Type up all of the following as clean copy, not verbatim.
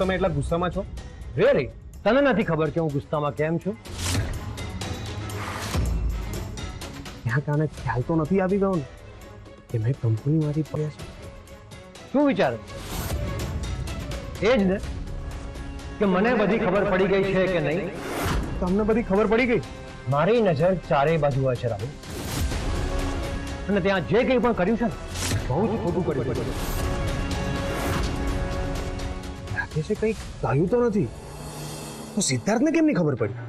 તમે એટલા ગુસ્સામાં છો? વેરી તને નથી ખબર કે હું ગુસ્સામાં કેમ છું? ત્યાં કાને ખ્યાલ તો નથી આવી ગયો ને કે મેં કંપનીમાંથી પડ્યા છે. શું વિચારે? એ જ ને કે મને બધી ખબર પડી ગઈ છે કે નહીં? તમને બધી ખબર પડી ગઈ? મારી નજર ચારેય બાજુ હોય છે રાહુલ, અને ત્યાં જે કંઈ પણ કર્યું છે ને બહુ જ ખોટું કર્યું. લાગે છે કંઈ કહ્યું તો નથી, તો સિદ્ધાર્થને કેમ નહીં ખબર પડી?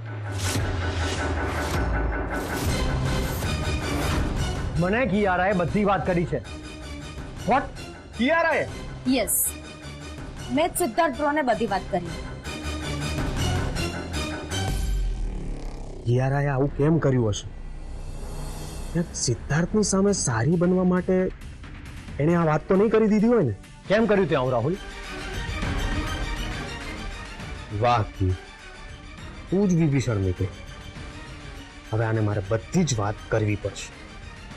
મને કિયારાએ બધી વાત કરી છે. વોટ? કિયારાએ? યસ, મેં જ સિદ્ધાર્થ બ્રોને બધી વાત કરી. કિયારાએ આવું કેમ કર્યું હશે? સિદ્ધાર્થની સામે સારી બનવા માટે એણે આ વાત તો નહીં કરી દીધી હોય ને? કેમ કર્યું ત્યાં રાહુલ? વાહ કી, તું જ વિભીષણ નીકળી. હવે આને મારે બધી જ વાત કરવી પડશે.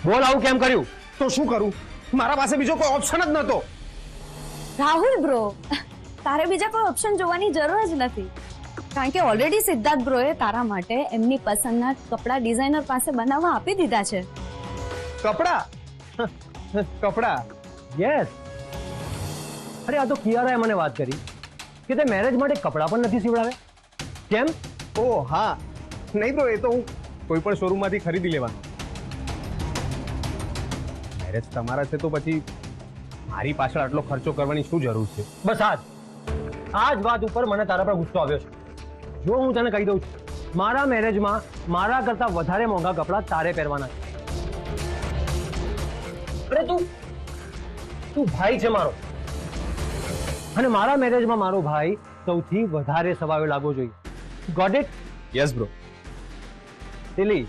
બોલ, આવું કેમ કર્યું? તો શું કરું? મારા પાસે બીજો કોઈ ઓપ્શન જ નહોતો. રાહુલ બ્રો, તારે બીજા કોઈ ઓપ્શન જોવાની જરૂર જ નથી, કારણ કે ઓલરેડી સિદ્ધાર્થ બ્રોએ તારા માટે એમની પસંદના કપડા ડિઝાઇનર પાસે બનાવવા આપી દીધા છે. કપડા? કપડા? યસ. અરે આ તો કિયારાએ મને વાત કરી કે તે મેરેજ માટે કપડાં પણ નથી સીવડાવ્યા. કેમ? ઓહ હા, નહીં બ્રો, એ તો હું કોઈ પણ શોરૂમમાંથી ખરીદી લેવાનો. મેરેજ તમારા છે તો પછી મારી પાછળ આટલો ખર્ચો કરવાની શું જરૂર છે? બસ આ જ વાત ઉપર મને તારા પર ગુસ્સો આવ્યો છે. જો હું તને કહી દઉં છું, મારા મેરેજમાં મારા કરતા વધારે મોંઘા કપડાં તારે પહેરવાના છે. અરે તું ભાઈ છે મારો, અને મારા મેરેજમાં મારો ભાઈ સૌથી વધારે સવાયો લાગવો જોઈએ. Got it? Yes bro. Dili,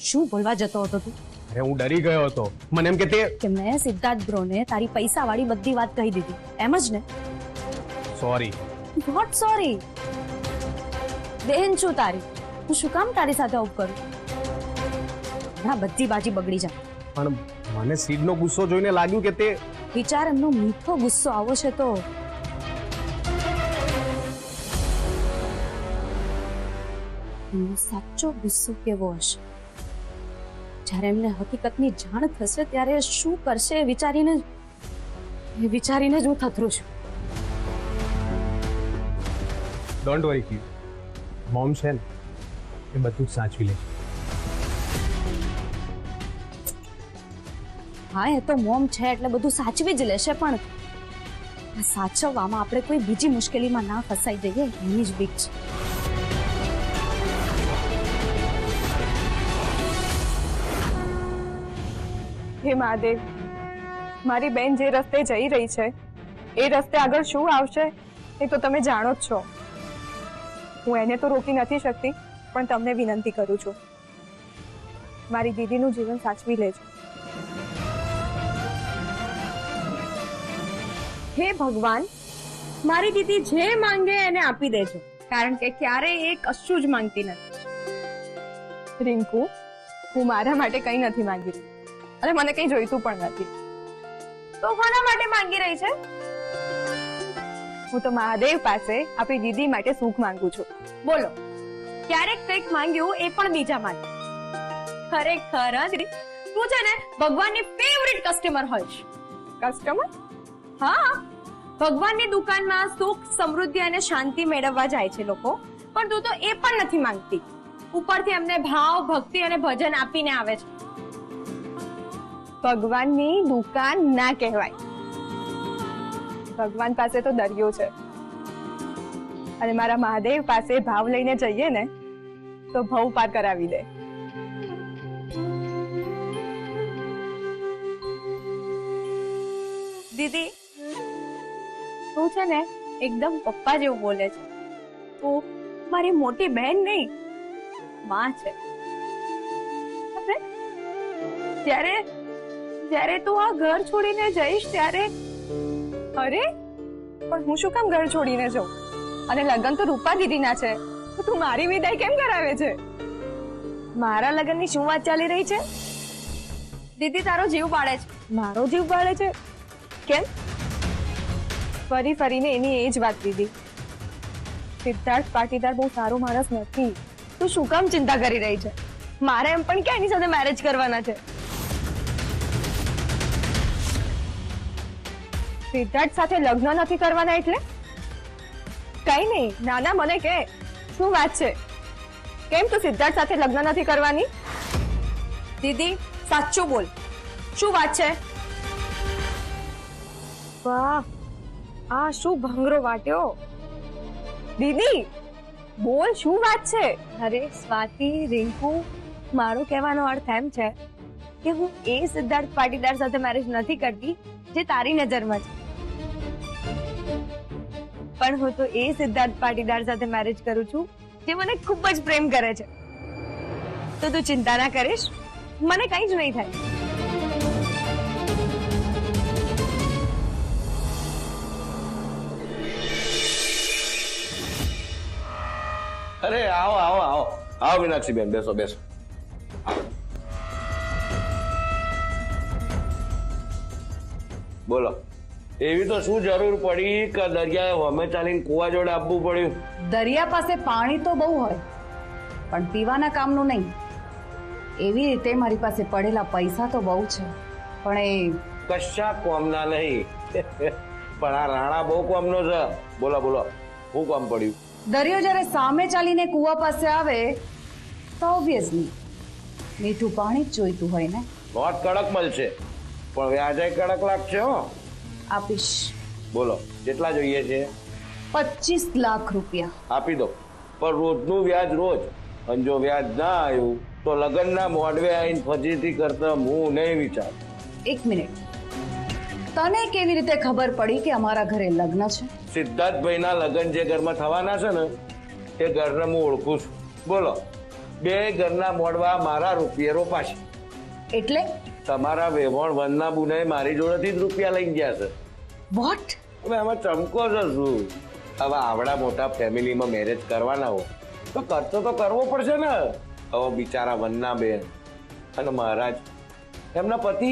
શું બોલવા જતો હતો તું? અરે હું ડરી ગયો હતો. મને એમ કે તે કે મેં સિદ્ધાર્થ બ્રોને તારી પૈસા વાળી બધી વાત કહી દીધી, એમ જ ને? સોરી. What sorry? બહેન છું તારી, હું શું કામ તારી સાથે આવું કરું? ના, બધી બાજી બગડી જાય. પણ મને સીડનો ગુસ્સો જોઈને લાગ્યું કે તે વિચાર એમનો મીઠો ગુસ્સો આવો છે તો એમનો સાચો ગુસ્સો કેવો હશે? જ્યારે એમને હકીકતની જાણ થશે ત્યારે શું કરશે એ વિચારીને જ હું થથરું છું. ડોન્ટ વરી કી, મોમ છે ને એ બધું જ સાચવી લે. હા, એ તો મોમ છે એટલે બધું સાચવી જ લેશે, પણ આ સાચવવામાં આપણે કોઈ બીજી મુશ્કેલીમાં ના ફસાઈ જઈએ એની જ બીક છે. હે મહાદેવ, મારી બેન જે રસ્તે જઈ રહી છે એ રસ્તે આગળ શું આવશે એ તો તમે જાણો જ છો. હું એને તો રોકી નથી શકતી, પણ તમને વિનંતી કરું છું, મારી દીદીનું જીવન સાચવી લેજો. હે ભગવાન, મારી દીદી જે માંગે એને આપી દેજો, કારણ કે ક્યારેય એ કશું જ માંગતી નથી. રિંકુ, હું મારા માટે કંઈ નથી માંગી રહી, અને મને કંઈ જોઈતું પણ નથી. તો કોના માટે માંગી રહી છે? હું તો મહાદેવ પાસે આપણી દીદી માટે સુખ માંગુ છું. બોલો, ક્યારેક કંઈક માંગ્યું એ પણ બીજા માટે. ખરેખર તું છે ને ભગવાનની ફેવરિટ કસ્ટમર હોય છે. કસ્ટમર? હા, ભગવાનની દુકાનમાં સુખ, સમૃદ્ધિ અને શાંતિ મેળવવા જાય છે લોકો, પણ તું તો એ પણ નથી માંગતી. ઉપરથી એમને ભાવ, ભક્તિ અને ભજન આપીને આવે છે. ભગવાનની દુકાન ના કહેવાય, ભગવાન પાસે તો દરિયો છે, અને મારા મહાદેવ પાસે ભાવ લઈને જઈએ ને તો ભવ પાર કરાવી દે. દીદી, તું છે ને એકદમ પપ્પા જેવું બોલે છે. તું મારી મોટી બહેન નહીં, માં છે. જ્યારે તું આ ઘર છોડીને જઈશ ત્યારે અરે પણ હું શું કામ ઘર છોડીને જાઉં? અને લગ્ન તો રૂપા દીદીના છે, તો તું મારી વિદાય કેમ કરાવે છે? મારા લગ્નની શું વાત ચાલી રહી છે? દીદી તારો જીવ પાડે છે. મારો જીવ બાળે છે? કેમ? ફરી ફરીને એની એ જ વાત દીધી. સિદ્ધાર્થ પાટીદાર બહુ સારો માણસ નથી. તું શું કામ ચિંતા કરી રહી છે? મારે એમ પણ ક્યાં એની સાથે મેરેજ કરવાના છે. સિદ્ધાર્થ સાથે લગ્ન નથી કરવાના એટલે? કઈ નહીં, નાના મને કે શું વાત છે? કેમ તું સિદ્ધાર્થ સાથે લગ્ન નથી કરવાની? દીદી સાચું બોલ, શું વાત છે? વાહ, આ શું ભંગરો વાટ્યો! દીદી બોલ, શું વાત છે? અરે સ્વાતિ, રિંકુ, મારો કહેવાનો અર્થ એમ છે કે હું એ સિદ્ધાર્થ પાટીદાર સાથે મેરેજ નથી કરતી જે તારી નજરમાં છે, પણ હું તો એ સિદ્ધાર્થ પાટીદાર સાથે મેરેજ કરું છું જે મને ખૂબ જ પ્રેમ કરે છે. તો તું ચિંતા ના કરીશ, મને કંઈ જ નહીં થાય. અરે આવો આવો આવો આવો મીનાક્ષી બેન, બેસો બેસો. બોલો, એવી તો શું જરૂર પડી કે દરિયાએ વમે ચાલીને કુવા જોડે આપવું પડ્યું? દરિયા પાસે પાણી તો બહુ હોય પણ પીવાના કામનું નહીં. એવી રીતે મારી પાસે પડેલા પૈસા તો બહુ છે પણ એ કશા કોમના નહીં. પણ આ રાણા બહુ કોમનો છે. બોલો બોલો, શું કામ પડ્યું? દરિયો જ્યારે સામે ચાલીને કુવા પાસે આવે તો ઓબ્વિયસલી મીઠું પાણી જ જોઈતું હોય ને. નોટ કડક મળશે પણ વ્યાજે કડક લાગશે. હો, આપીશ. બોલો કેટલા જોઈએ છે? 25 લાખ રૂપિયા આપી દો, પણ રોજનું વ્યાજ રોજ. અને જો વ્યાજ ના આવ્યું તો લગ્નના મોડવે આવીને ફજીતી કરતા હું નહીં વિચાર. એક મિનિટ, તને કેવી રીતે ખબર પડી કે અમારા ઘરે લગ્ન છે? સિદ્ધાર્થભાઈના લગ્ન જે ઘરમાં થવાના છે ને એ ઘરને હું ઓળખું છું. બોલો, બે ઘરના મોડવા મારા રૂપિયે રોપાશે. એટલે તમારા વેવણ વનના બુને મારી જોડેથી જ રૂપિયા લઈ ગયા છે. વોટ? હવે આમાં ચમકો છે શું? હવે આવડા મોટા ફેમિલીમાં મેરેજ કરવાના હો તો ખર્ચો તો કરવો પડશે ને. હવે બિચારા વનના બેન અને મહારાજ એમના પતિ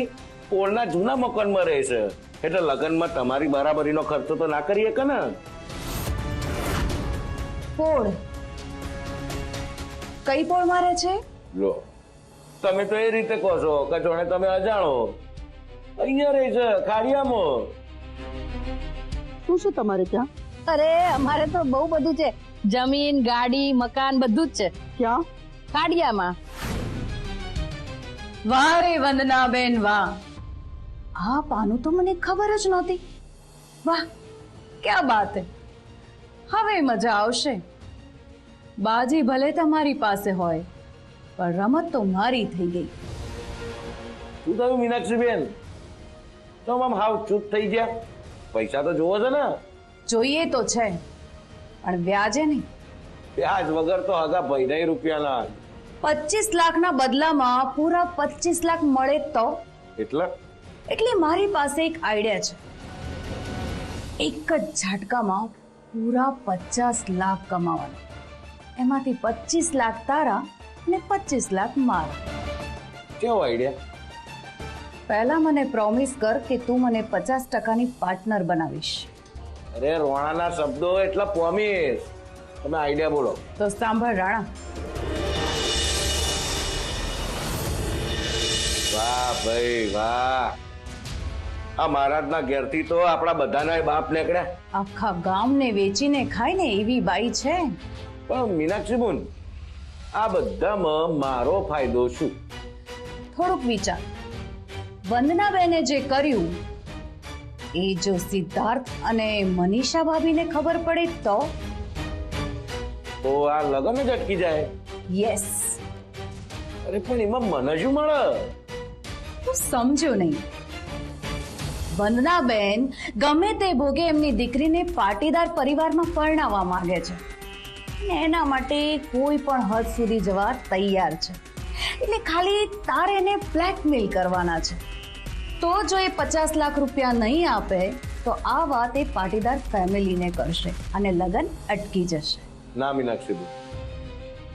પોળના જૂના મકાનમાં રહે છે, એટલે લગ્નમાં તમારી બરાબરીનો ખર્ચો તો ના કરી શકે ને. પોળ? કઈ પોળ મારે છે? લો, તમે તો એ રીતે કહો છો કે જોણે તમે અજાણો. અહીંયા રહે છે ખાડિયામાં. શું શું તમારે ત્યાં? અરે અમારે તો બહુ બધું છે, જમીન, ગાડી, મકાન બધું જ છે. ક્યાં? કાડિયામાં. વાહ રે વંદનાબેન વાહ, આ પાનું તો મને ખબર જ નહોતી. વાહ, ક્યાં બાત હે. હવે મજા આવશે. બાજી ભલે તમારી પાસે હોય પણ રમત તો મારી થઈ ગઈ. શું થયું મીનાક્ષી બેન? તો આમ હાવ ચૂપ થઈ ગયા? પૈસા તો જોવો છે ને? જોઈએ તો છે પણ વ્યાજે નહીં. વ્યાજ વગર તો હગા ભાઈ રૂપિયાના. 25 લાખના બદલામાં પૂરા 25 લાખ મળે તો? એટલે મારી પાસે એક આઈડિયા છે. એક જ ઝાટકામાં પૂરા 50 લાખ કમાવાના. એમાંથી 25 લાખ તારા અને 25 લાખ મારા. કેવો આઈડિયા? પહેલા મને પ્રોમિસ કર કે તું મને 50%ની પાર્ટનર બનાવીશ. અરે રોણાના શબ્દો એટલા પ્રોમિસ. તમે આઈડિયા બોલો. તો સાંભળ રાણા. વાહ ભાઈ વાહ, આ મહારાજના ઘેરથી તો આપણા બધાના બાપ નીકળ્યા. આખા ગામને વેચીને ખાય ને એવી બાઈ છે. પણ મીનાક્ષી બેન, આ બધામાં મારો ફાયદો શું? થોડુંક વિચાર. વંદનાબેને જે કર્યું એ જો સિદ્ધાર્થ અને મનીષા ભાભીને ખબર પડે તો? તો આ લગ્ન જ અટકી જાય. યસ. અરે પણ એમાં મને શું મળે? તું સમજ્યો નહીં. વંદનાબેન ગમે તે ભોગે એમની દીકરીને પાટીદાર પરિવારમાં પરણાવવા માંગે છે. એના માટે કોઈ પણ હદ સુધી જવા તૈયાર છે. એટલે ખાલી તારે એને બ્લેકમેલ કરવાના છે. તો જો એ 50 લાખ રૂપિયા નહીં આપે તો આ વાત એ પાટીદાર ફેમિલીને કરશે અને લગ્ન અટકી જશે. ના મીનાક્ષી બેન,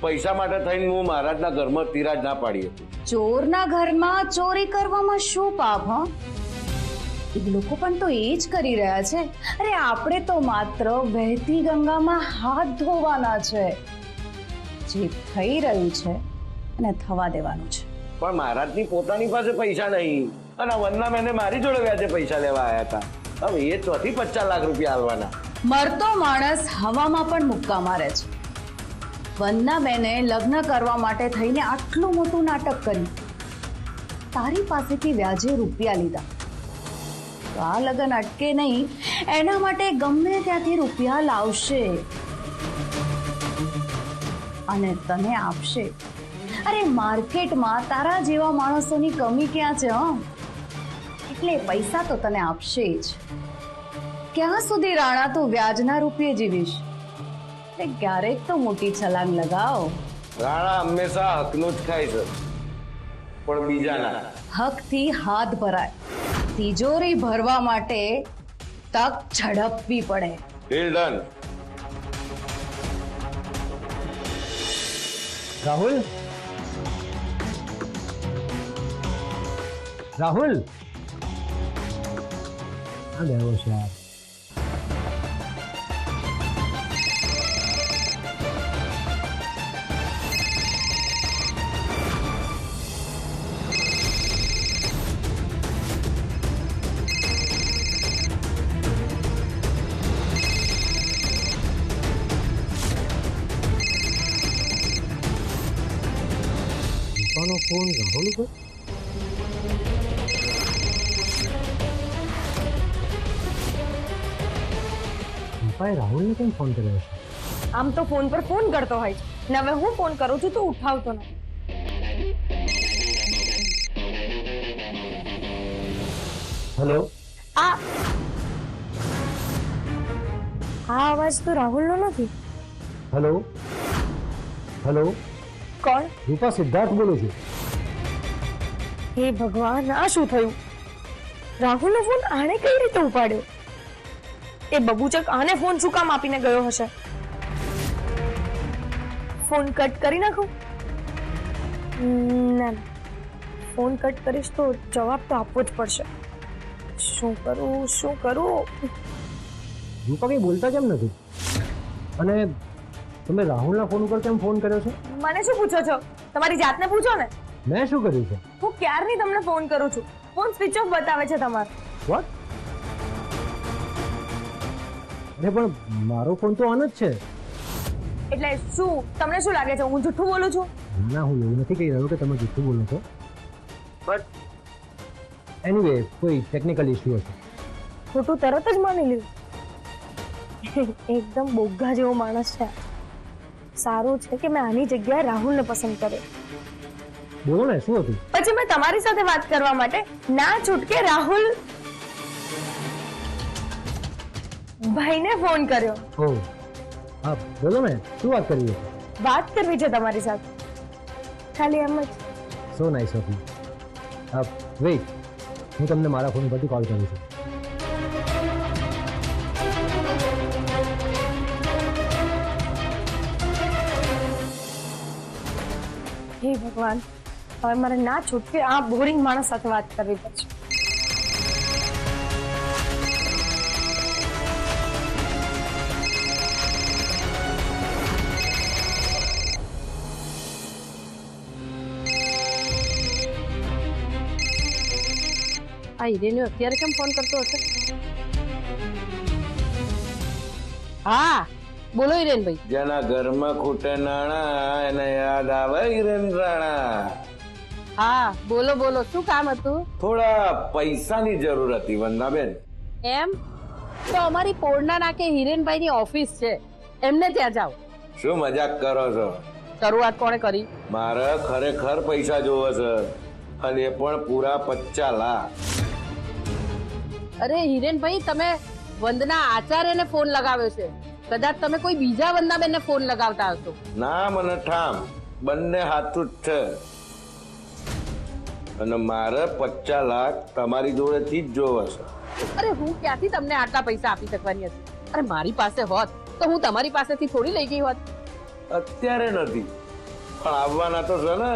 પૈસા માટે થઈને હું મહારાજના ઘરમાં તિરાજ ના પાડી હતી. ચોરના ઘરમાં ચોરી કરવામાં શું પાપ? હા, એ લોકો પણ તો એ જ કરી રહ્યા છે. અરે આપણે તો માત્ર વહેતી ગંગામાં હાથ ધોવાના છે. જે થઈ રહ્યું છે અને થવા દેવાનું છે. પણ મહારાજની પોતાની પાસે પૈસા નહીં અને વનના મેને મારી જોડે વ્યાજે પૈસા લેવા આવ્યા હતા. હવે એ ચોથી 50 લાખ રૂપિયા આલવાના. મરતો માણસ હવામાં પણ મુક્કા મારે છે. વંદના બેને લગ્ન કરવા માટે થઈને આટલું મોટું નાટક કર્યું, તારી પાસેથી વ્યાજે રૂપિયા લીધા, તો આ લગ્ન અટકે નહીં એના માટે ગમે ત્યાંથી રૂપિયા લાવશે અને તને આપશે. અરે માર્કેટમાં તારા જેવા માણસોની કમી ક્યાં છે? એટલે પૈસા તો તને આપશે જ. ક્યાં સુધી રાણા તું વ્યાજના રૂપિયે જીવીશ? ક્યારેક તો મોટી છલાંગ લગાવ. રાણા હંમેશા હકનું જ ખાય છે, પણ બીજાના. હકથી હાથ ભરાય, તિજોરી ભરવા માટે તક ઝડપવી પડે. Deal done. રાહુલ, રાહુલ, આ ગયો છે યાર. દીપાનો ફોન રાહુલ ઉપર? દીપાએ રાહુલને કેમ ફોન કર્યો છે? આમ તો ફોન પર ફોન કરતો હોય છે ને હવે હું ફોન કરું છું તો ઉઠાવતો નથી. હેલો, આ અવાજ તો રાહુલનો નથી. હેલો, હેલો, કોણ? રૂપા, સિદ્ધાર્થ બોલું છું. હે ભગવાન, આ શું થયું? રાહુલનો ફોન આણે કઈ રીતે ઉપાડ્યો? એ બબુચક આને ફોન શું કામ આપીને ગયો હશે? ફોન કટ કરી નાખું? ના, ફોન કટ કરીશ તો જવાબ તો આપવો જ પડશે. શું કરું, શું કરું? રૂપા કઈ બોલતા કેમ નથી? અને તમે રાહુલના ફોન ઉપર કેમ ફોન કર્યો છે? મને શું પૂછો છો? તમારી જાતને પૂછો ને. મેં શું કર્યું છે? હું ક્યારની તમને ફોન કરું છું, ફોન સ્વિચ ઓફ બતાવે છે તમારો. વોટ? અરે પણ મારો ફોન તો ઓન જ છે. એટલે શું તમને શું લાગે છે હું જૂઠું બોલું છું? ના, હું એવું નથી કહી રહ્યો કે તમે જૂઠું બોલો છો, બટ એનીવે કોઈ ટેકનિકલ ઇશ્યુ હશે. ખોટું તરત જ માની લીધું. એકદમ બોગા જેવો માણસ છે. સારું છે કે મેં આની જગ્યાએ રાહુલને પસંદ કર્યો. બોલો ને, શું હતું? પછી મેં તમારી સાથે વાત કરવા માટે ના છૂટકે રાહુલ ભાઈને ફોન કર્યો. ઓહ, હા, બોલો ને, શું વાત કરવી છે? વાત કરવી છે તમારી સાથે, ખાલી એમ જ. So nice of you. Wait, હું તમને મારા ફોન પરથી કોલ કરું છું. હે ભગવાન, હવે મારે ના છૂટકે આ બોરિંગ માણસ સાથે વાત કરવી પડશે. આ હિરેન્યો અત્યારે કેમ ફોન કરતો હશે? હા, બોલો હિરેનભાઈ. જેના ઘરમાં ખૂટે નાણા એને યાદ આવે હિરેન રાણા. હા, બોલો બોલો, શું કામ હતું? થોડા પૈસાની જરૂર હતી વંદનાબેન. એમ તો અમારી પોળના નાકે હિરેનભાઈની ઓફિસ છે, એમને ત્યાં જાઓ. શું મજાક કરો છો? શરૂઆત કોણે કરી? મારે ખરેખર પૈસા જોવે છે, અને એ પણ પૂરા 50 લાખ. અરે હિરેનભાઈ, તમે વંદના આચાર્યને ફોન લગાવ્યો છે, કદાચ તમે કોઈ બીજા વંદનાબેનને ફોન લગાવતા હશો. ના, મને ઠામ બંને હાથું જ છે, અને મારે 50 લાખ તમારી જોડેથી જ જોવે છે. અરે હું ક્યાંથી તમને આટલા પૈસા આપી શકવાની હતી? અરે મારી પાસે હોત તો હું તમારી પાસેથી થોડી લઈ ગઈ હોત. અત્યારે નથી, પણ આવવાના તો છે ને.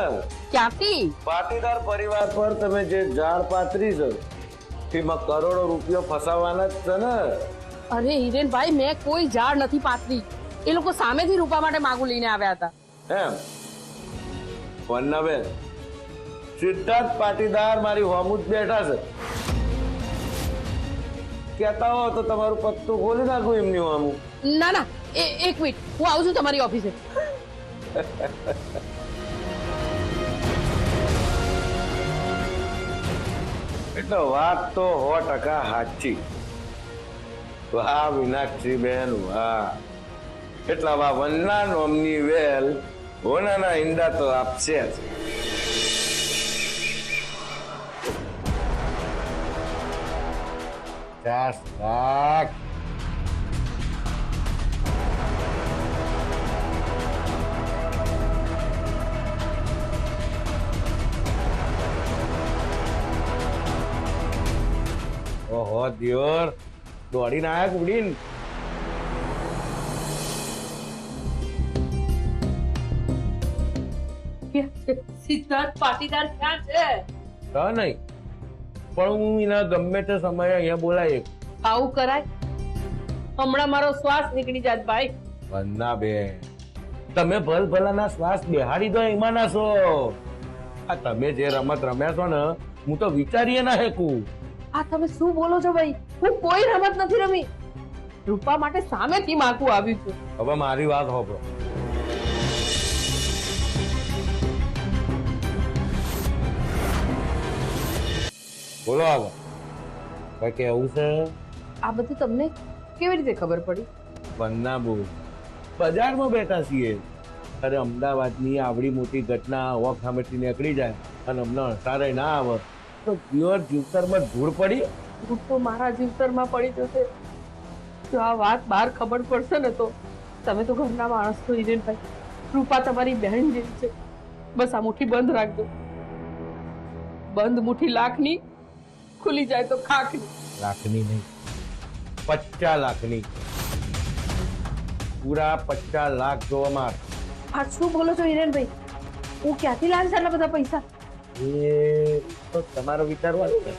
ક્યાંથી? પાટીદાર પરિવાર પર તમે જે જાળ પાથરી છે તેમાં કરોડો રૂપિયો ફસાવાના જ છે ને. અરે હિરેનભાઈ, મેં કોઈ ઝાડ નથી પાથરી. એ લોકો સામેથી રૂપા માટે માગું લઈને આવ્યા હતા. એમ વંદનાબેન, સિદ્ધાર્થ પાટીદાર મારી હોમું જ બેઠા છે. કહેતા હો તો તમારું પત્તું ખોલી નાખું એમની હોમું. ના ના, એક મિનિટ, હું આવું છું તમારી ઓફિસે. એટલે વાત તો 100% સાચી. વાહ મીનાક્ષી બેન વાહ. એટલા વાહ વંદના નોમની વેલ હોનાના ઈંડા તો આપશે જ. ચાસ રાખ. ઓહો દિયોર, દોડીને આયા કુડીન. સિદ્ધાર્થ પાટીદાર ક્યાં છે? નહીં પણ હું એના ગમે તે સમયે અહીંયા બોલાય. આવું કરાય? હમણાં મારો શ્વાસ નીકળી જાત ભાઈ. વંદના બેન, તમે ભલ ભલાના શ્વાસ બેહાડી દો એમાં ના છો. આ તમે જે રમત રમ્યા છો ને, હું તો વિચારીએ ના હેકું. આ તમે શું બોલો છો ભાઈ? હું કોઈ રમત નથી રમી. રૂપા માટે સામેથી માગું આવ્યું છે. હવે મારી વાત સાંભળો. બોલો આગળ કઈ કેવું છે? આ બધું તમને કેવી રીતે ખબર પડી? વંદના બહુ બજારમાં બેઠા છીએ. અરે અમદાવાદની આવડી મોટી ઘટના વોક સામેથી નીકળી જાય અને અમને હસારે ના આવે તો પ્યોર જીવતરમાં ધૂળ પડી. ધૂળ તો મારા જીવતરમાં પડી જશે. જો આ વાત બહાર ખબર પડશે ને તો તમે તો ઘરના માણસ છો હિરેનભાઈ. રૂપા તમારી બહેન જેવી છે. બસ આ મુઠ્ઠી બંધ રાખજો. બંધ મુઠ્ઠી લાખની, ખુલી જાય તો ખાખની. લાખની નહીં, 50 લાખની. પૂરા 50 લાખ જોવા માર. આ શું બોલો છો હિરેનભાઈ? હું ક્યાંથી લાવીશ આટલા બધા પૈસા? એ તો તમારો વિચારવાનું છે.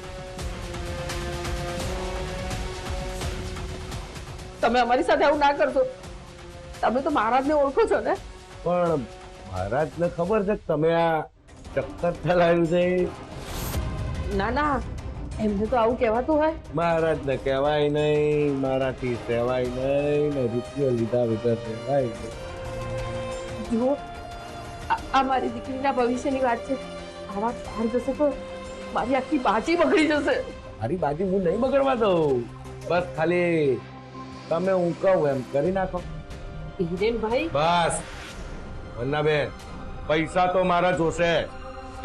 તમે અમારી સાથે આવું ના કરશો. તમે તો મહારાજને ઓળખો છો ને? પણ મહારાજને ખબર છે કે તમે આ ચક્કર ચલાવ્યું છે. ના ના, એમને તો આવું કહેવાતું હોય. મહારાજને કહેવાય નહીં, મારાથી સેવાય નહીં ને રૂપિયો લીધા વગર સેવાય નહીં. જુઓ, આ મારી દીકરીના ભવિષ્યની વાત છે. આ વાત બહાર જશે તો મારી આખી બાજી બગડી જશે. મારી બાજુ હું નહીં બગડવા દઉં. બસ ખાલી તમે હું કહું એમ કરી નાખો. હિરેનભાઈ, બસ વંદનાબેન, પૈસા તો મારા જોશે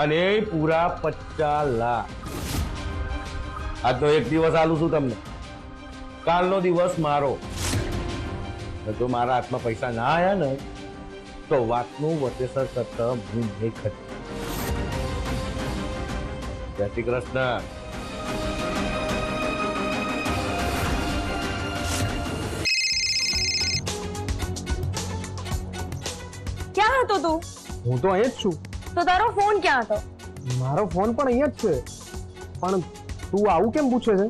અને એ પૂરા 50 લાખ. આજનો એક દિવસ આલું છું તમને, કાલનો દિવસ મારો. જો મારા હાથમાં પૈસા ના આવ્યા ને તો વાતનું વતેસર કરતા હું નહીં ખરી. જય શ્રી કૃષ્ણ. ક્યાં હતો તું? હું તો અહીંયા જ છું. તો તારો ફોન ક્યાં હતો? મારો ફોન પણ અહીંયા જ છે. પણ તું આવું કેમ પૂછે છે?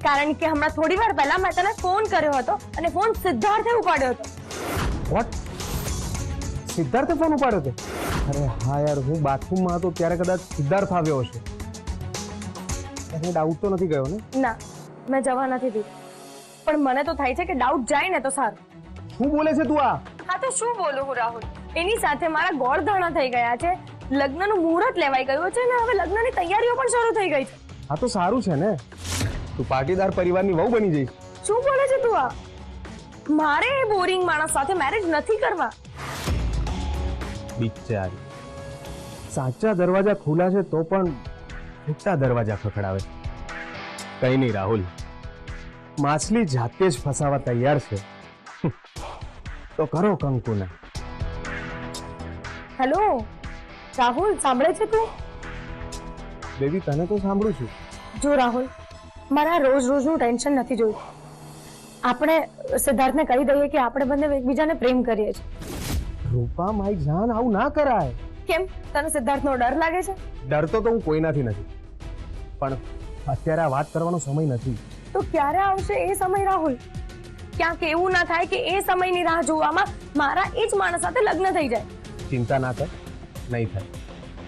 કારણ કે હમણાં થોડી વાર પહેલા મેં તને ફોન કર્યો હતો અને ફોન સિદ્ધાર્થે ઉપાડ્યો હતો. વોટ? સિદ્ધાર્થે ફોન ઉપાડ્યો હતો? અરે હા યાર, હું બાથરૂમમાં હતો ત્યારે કદાચ સિદ્ધાર્થ આવ્યો હશે. એને ડાઉટ તો નથી ગયો ને? ના, મેં જવા નથી દીધું. પણ મને તો થાય છે કે ડાઉટ જાય ને તો સારું. શું બોલે છે તું આ? હા તો શું બોલું હું રાહુલ? એની સાથે મારા ગોળ ધાણા થઈ ગયા છે. લગ્નનું મુહૂર્ત લેવાઈ ગયું છે અને હવે લગ્નની તૈયારીઓ પણ શરૂ થઈ ગઈ છે. હા તો સારું છે ને, તું પાટીદાર પરિવારની વહુ બની જઈશ. શું બોલે છે તું આ? મારે એ બોરિંગ માણસ સાથે મેરેજ નથી કરવા. બિચારી, સાચા દરવાજા ખુલ્લા છે તો પણ ખોટા દરવાજા ખખડાવે. કઈ નહીં રાહુલ, માછલી જાતે જ ફસાવા તૈયાર છે. તો કરો કંકુના. હેલો રાહુલ, સાંભળે છે તું? બેબી, તને તો સાંભળું છું. જો રાહુલ, મારા રોજ રોજનું ટેન્શન નથી જોયું. આપણે સિદ્ધાર્થને કહી દઈએ કે આપણે બંને એકબીજાને પ્રેમ કરીએ છીએ. રૂપા માય જાન, આવું ના કરાય. કેમ તને સિદ્ધાર્થનો ડર લાગે છે? ડરતો તો હું કોઈનાથી નથી, પણ અત્યારે આ વાત કરવાનો સમય નથી. તો ક્યારે આવશે એ સમય, રાહુલ? ક્યાંક એવું ના થાય કે એ સમયની રાહ જોવામાં મારા એ જ માણસ સાથે લગ્ન થઈ જાય. ચિંતા ના કર, નહીં થાય.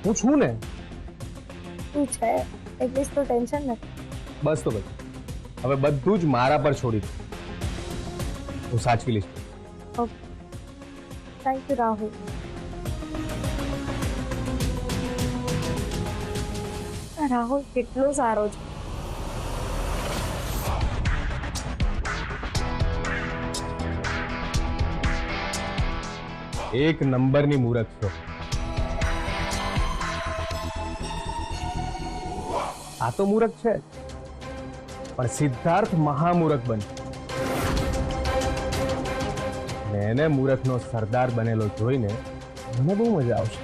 હું છું ને. તું છે એટલે તો ટેન્શન નથી. બસ તો પછી હવે બધું જ મારા પર છોડી દે. હું સાચવી લઈશ. Thank you Rahul. રાહુલ કેટલો સારો છે. એક નંબરની મૂરખ છો. આ તો મૂરખ છે, પણ સિદ્ધાર્થ મહામૂરખ બને. અને એને મૂરખનો સરદાર બનેલો જોઈને મને બહુ મજા આવશે.